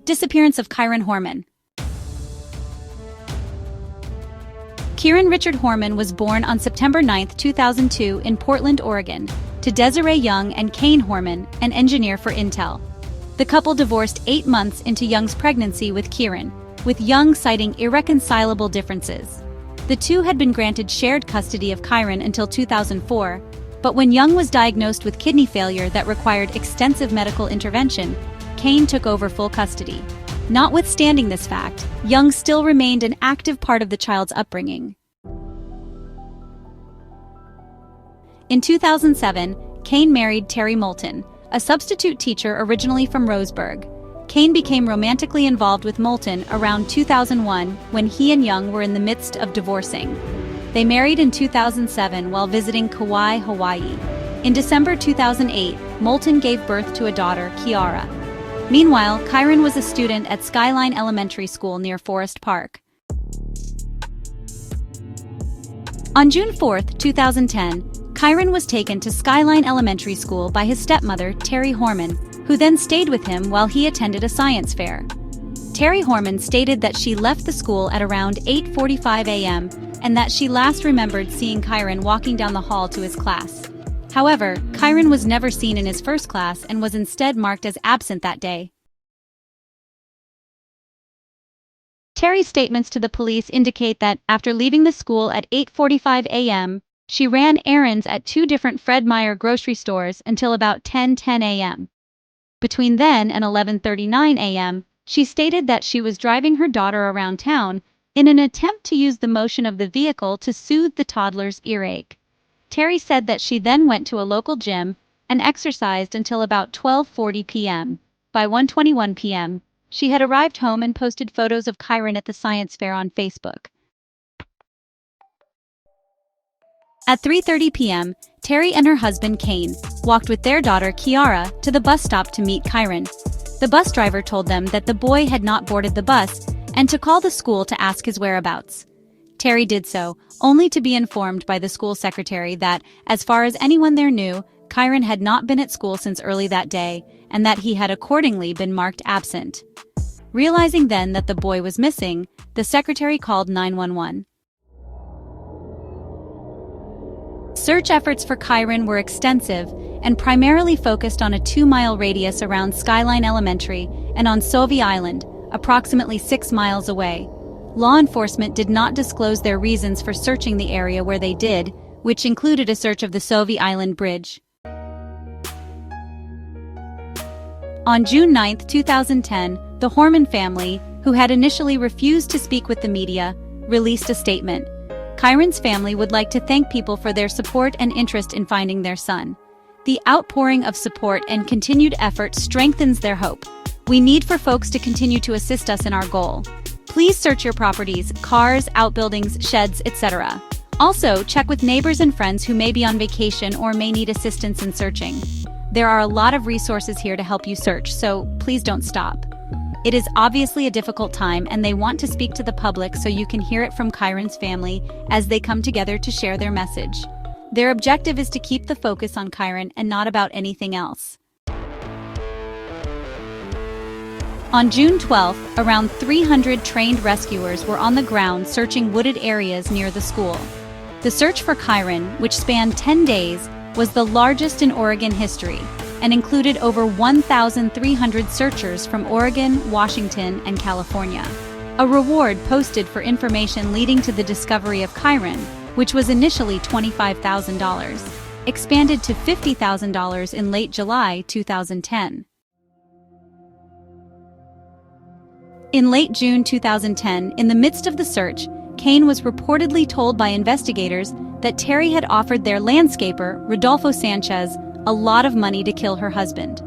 Disappearance of Kyron Horman. Kyron Richard Horman was born on September 9, 2002 in Portland, Oregon, to Desiree Young and Kane Horman, an engineer for Intel. The couple divorced 8 months into Young's pregnancy with Kyron, with Young citing irreconcilable differences. The two had been granted shared custody of Kyron until 2004, but when Young was diagnosed with kidney failure that required extensive medical intervention, Kane took over full custody. Notwithstanding this fact, Young still remained an active part of the child's upbringing. In 2007, Kane married Terry Moulton, a substitute teacher originally from Roseburg. Kane became romantically involved with Moulton around 2001 when he and Young were in the midst of divorcing. They married in 2007 while visiting Kauai, Hawaii. In December 2008, Moulton gave birth to a daughter, Kiara. Meanwhile, Kyron was a student at Skyline Elementary School near Forest Park. On June 4, 2010, Kyron was taken to Skyline Elementary School by his stepmother, Terry Horman, who then stayed with him while he attended a science fair. Terry Horman stated that she left the school at around 8:45 a.m. and that she last remembered seeing Kyron walking down the hall to his class. However, Kyron was never seen in his first class and was instead marked as absent that day. Terry's statements to the police indicate that, after leaving the school at 8:45 a.m., she ran errands at 2 different Fred Meyer grocery stores until about 10:10 a.m. Between then and 11:39 a.m., she stated that she was driving her daughter around town in an attempt to use the motion of the vehicle to soothe the toddler's earache. Terry said that she then went to a local gym and exercised until about 12:40 p.m. By 1:21 p.m., she had arrived home and posted photos of Kyron at the science fair on Facebook. At 3:30 p.m., Terry and her husband Kane walked with their daughter Kiara to the bus stop to meet Kyron. The bus driver told them that the boy had not boarded the bus and to call the school to ask his whereabouts. Terry did so, only to be informed by the school secretary that, as far as anyone there knew, Kyron had not been at school since early that day, and that he had accordingly been marked absent. Realizing then that the boy was missing, the secretary called 911. Search efforts for Kyron were extensive and primarily focused on a 2-mile radius around Skyline Elementary and on Sauvie Island, approximately 6 miles away. Law enforcement did not disclose their reasons for searching the area where they did, which included a search of the Sauvie Island Bridge. On June 9, 2010, the Horman family, who had initially refused to speak with the media, released a statement. Kyron's family would like to thank people for their support and interest in finding their son. The outpouring of support and continued effort strengthens their hope. We need for folks to continue to assist us in our goal. Please search your properties, cars, outbuildings, sheds, etc. Also, check with neighbors and friends who may be on vacation or may need assistance in searching. There are a lot of resources here to help you search, so please don't stop. It is obviously a difficult time, and they want to speak to the public so you can hear it from Kyron's family as they come together to share their message. Their objective is to keep the focus on Kyron and not about anything else. On June 12, around 300 trained rescuers were on the ground searching wooded areas near the school. The search for Kyron, which spanned 10 days, was the largest in Oregon history and included over 1,300 searchers from Oregon, Washington, and California. A reward posted for information leading to the discovery of Kyron, which was initially $25,000, expanded to $50,000 in late July 2010. In late June 2010, in the midst of the search, Kane was reportedly told by investigators that Terry had offered their landscaper, Rodolfo Sanchez, a lot of money to kill her husband.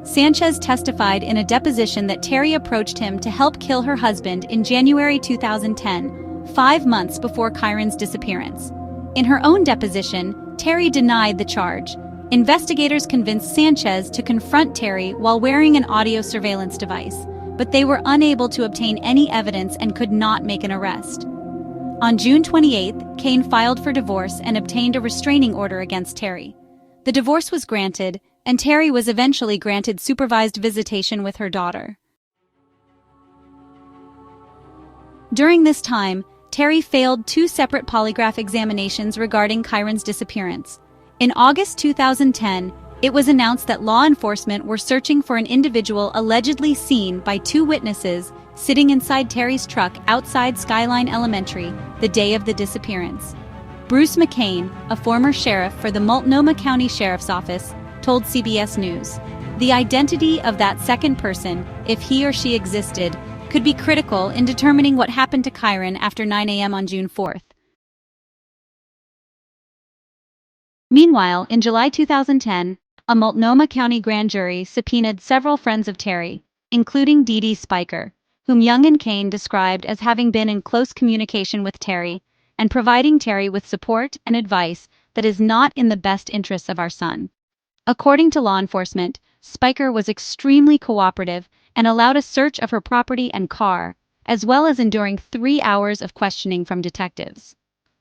Sanchez testified in a deposition that Terry approached him to help kill her husband in January 2010, 5 months before Kyron's disappearance. In her own deposition, Terry denied the charge. Investigators convinced Sanchez to confront Terry while wearing an audio surveillance device, but they were unable to obtain any evidence and could not make an arrest. On June 28, Kane filed for divorce and obtained a restraining order against Terry. The divorce was granted, and Terry was eventually granted supervised visitation with her daughter. During this time, Terry failed 2 separate polygraph examinations regarding Kyron's disappearance. In August 2010, it was announced that law enforcement were searching for an individual allegedly seen by 2 witnesses sitting inside Terry's truck outside Skyline Elementary the day of the disappearance. Bruce McCain, a former sheriff for the Multnomah County Sheriff's Office, told CBS News, "The identity of that second person, if he or she existed, could be critical in determining what happened to Kyron after 9 a.m. on June 4th. Meanwhile, in July 2010, a Multnomah County grand jury subpoenaed several friends of Terry, including Dee Dee Spiker, whom Young and Kane described as having been in close communication with Terry and providing Terry with support and advice that is not in the best interests of our son. According to law enforcement, Spiker was extremely cooperative and allowed a search of her property and car, as well as enduring 3 hours of questioning from detectives.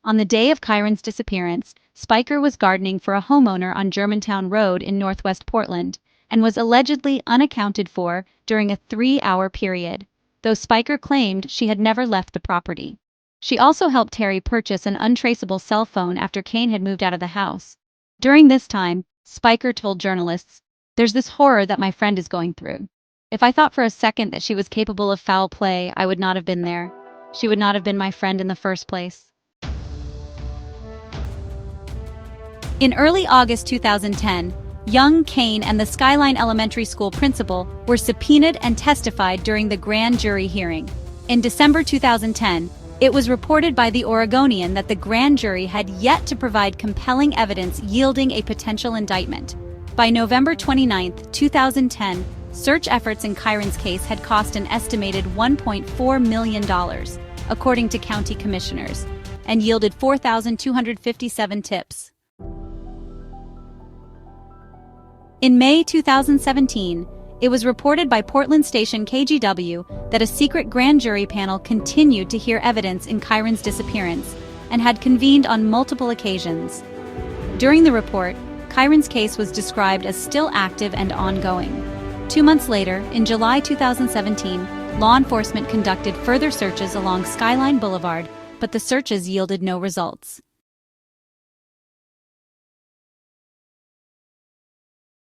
On the day of Kyron's disappearance, Spiker was gardening for a homeowner on Germantown Road in northwest Portland and was allegedly unaccounted for during a 3-hour period, though Spiker claimed she had never left the property. She also helped Terry purchase an untraceable cell phone after Kane had moved out of the house. During this time, Spiker told journalists, "There's this horror that my friend is going through. If I thought for a second that she was capable of foul play, I would not have been there. She would not have been my friend in the first place." In early August 2010, Young, Kane, and the Skyline Elementary School principal were subpoenaed and testified during the grand jury hearing. In December 2010, it was reported by the Oregonian that the grand jury had yet to provide compelling evidence yielding a potential indictment. By November 29, 2010, search efforts in Kyron's case had cost an estimated $1.4 million, according to county commissioners, and yielded 4,257 tips. In May 2017, it was reported by Portland station KGW that a secret grand jury panel continued to hear evidence in Kyron's disappearance and had convened on multiple occasions. During the report, Kyron's case was described as still active and ongoing. 2 months later, in July 2017, law enforcement conducted further searches along Skyline Boulevard, but the searches yielded no results.